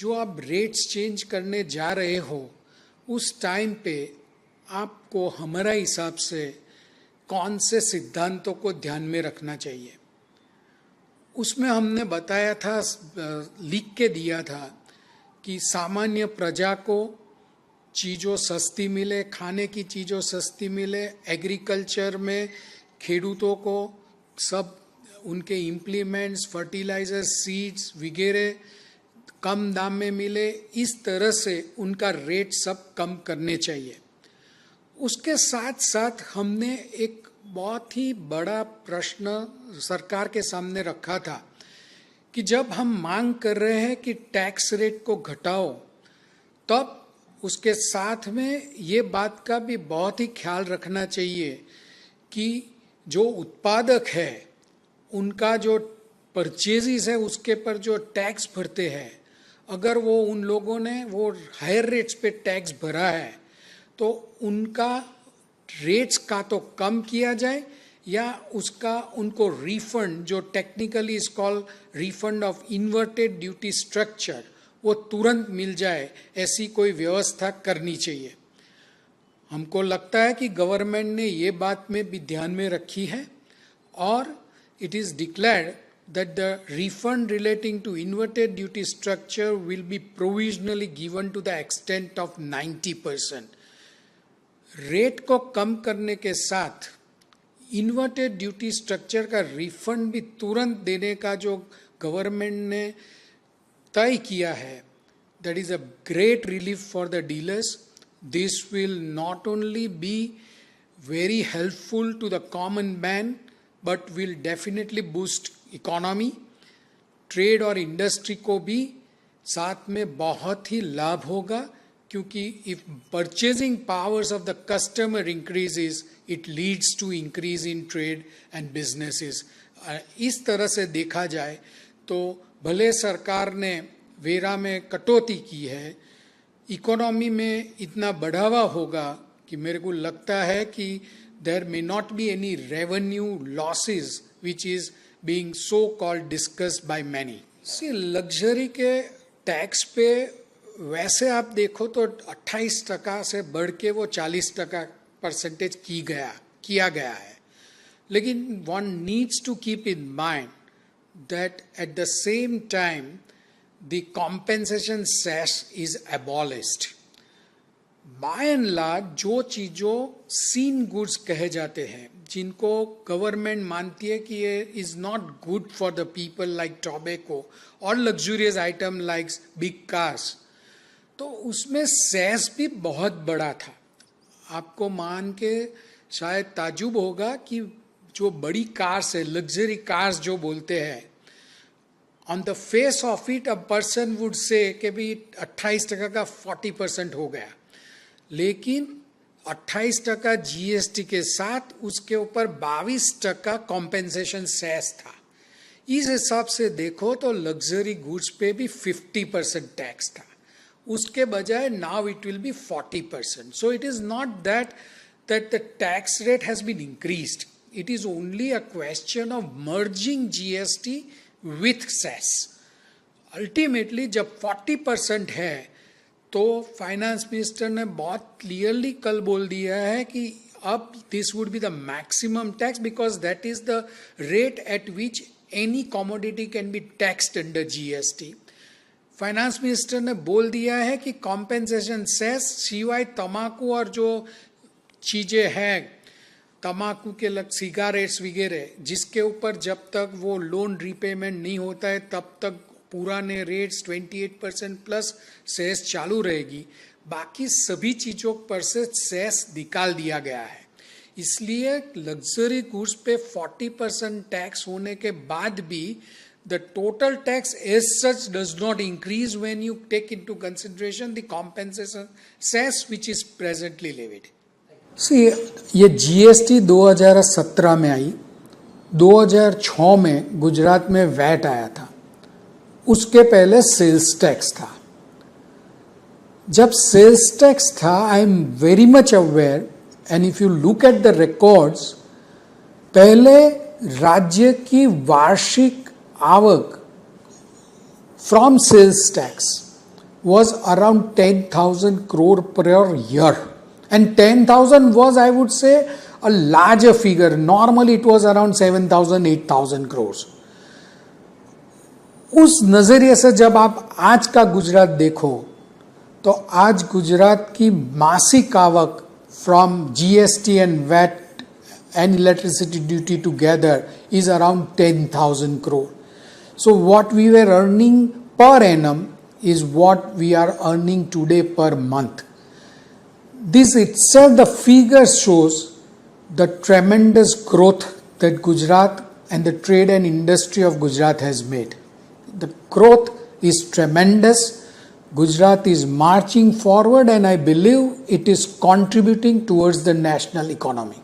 जो आप rates change करने जा रहे हो उस टाइम पे आपको हमारा हिसाब से कौन से सिद्धांतों को ध्यान में रखना चाहिए। उसमें हमने बताया था, लिख के दिया था कि सामान्य प्रजा को चीज़ों सस्ती मिले, खाने की चीज़ों सस्ती मिले, एग्रीकल्चर में खेडूतों को सब उनके इम्प्लीमेंट्स, फर्टिलाइजर, सीड्स वगैरह कम दाम में मिले, इस तरह से उनका रेट सब कम करने चाहिए। उसके साथ साथ हमने एक बहुत ही बड़ा प्रश्न सरकार के सामने रखा था कि जब हम मांग कर रहे हैं कि टैक्स रेट को घटाओ, तब उसके साथ में ये बात का भी बहुत ही ख्याल रखना चाहिए कि जो उत्पादक है उनका जो परचेजेस है उसके पर जो टैक्स भरते हैं, अगर वो उन लोगों ने वो हायर रेट्स पे टैक्स भरा है तो उनका रेट्स का तो कम किया जाए या उसका उनको रिफंड, जो technically is called refund of inverted duty structure, वो तुरंत मिल जाए, ऐसी कोई व्यवस्था करनी चाहिए। हमको लगता है कि गवर्नमेंट ने ये बात में भी ध्यान में रखी है और it is declared that the refund relating to inverted duty structure will be provisionally given to the extent of 90%. Rate को कम करने के साथ इन्वर्टेड ड्यूटी स्ट्रक्चर का रिफंड भी तुरंत देने का जो गवर्नमेंट ने तय किया है, that is a great relief for the dealers. This will not only be very helpful to the common man but will definitely boost economy, trade और इंडस्ट्री को भी साथ में बहुत ही लाभ होगा, क्योंकि if purchasing powers of the customer increases it leads to increase in trade and businesses. इस तरह से देखा जाए तो भले सरकार ने वेरा में कटौती की है, इकोनॉमी में इतना बढ़ावा होगा कि मेरे को लगता है कि there may not be any revenue losses which is being so called discussed by many. See, luxury के टैक्स पे वैसे आप देखो तो 28% से बढ़ के वो 40% परसेंटेज किया गया है, लेकिन one needs to keep in mind that at the same time the compensation cess is abolished. By and large जो चीज़ों सीन गुड्स कहे जाते हैं, जिनको गवर्नमेंट मानती है कि ये is not good for the people, like tobacco और luxurious item like big cars, तो उसमें सेस भी बहुत बड़ा था। आपको मान के शायद ताजुब होगा कि जो बड़ी कार्स है, लग्जरी कार्स जो बोलते हैं, on the face of it a person would say कि भी 28% का 40% हो गया, लेकिन 28% जीएसटी के साथ उसके ऊपर 22% कॉम्पेंसेशन सेस था। इस हिसाब से देखो तो लग्जरी गुड्स पे भी 50% टैक्स था, उसके बजाय now it will be 40%. So it is not that the tax rate has been increased, it is only a question of merging GST with cess. Ultimately जब 40% है तो फाइनेंस मिनिस्टर ने बहुत क्लियरली कल बोल दिया है कि अब this would be the maximum tax because that is the rate at which any commodity can be taxed under GST. Finance minister ने बोल दिया है कि कॉम्पेंसेशन सेस सिवाय तम्बाकू और जो चीज़ें हैं तम्बाकू के लग सिगारेट्स वगैरह, जिसके ऊपर जब तक वो लोन रीपेमेंट नहीं होता है तब तक पुराने रेट्स 28% प्लस सेस चालू रहेगी, बाकी सभी चीज़ों पर से सेस निकाल दिया गया है। इसलिए लग्जरी गुड्स पे 40% टैक्स होने के बाद भी the total tax as such does not increase when you take into consideration the compensation cess which is presently levied. See, ये जीएसटी 2017 में आई, 2006 में गुजरात में वैट आया था, उसके पहले सेल्स टैक्स था। जब सेल्स टैक्स था, I am very much aware and if you look at the records, पहले राज्य की वार्षिक आवक from sales tax was around 10,000 crore per year. And 10,000 was, I would say, a larger figure. Normally it was around 7,000, 8,000 crores. उस नज़रिए से जब आप आज का गुजरात देखो तो आज गुजरात की मासिक आवक from GST and VAT and electricity duty together is around 10,000 crore. So what we were earning per annum is what we are earning today per month. This itself, the figure shows the tremendous growth that Gujarat and the trade and industry of Gujarat has made. The growth is tremendous. Gujarat is marching forward, and I believe it is contributing towards the national economy.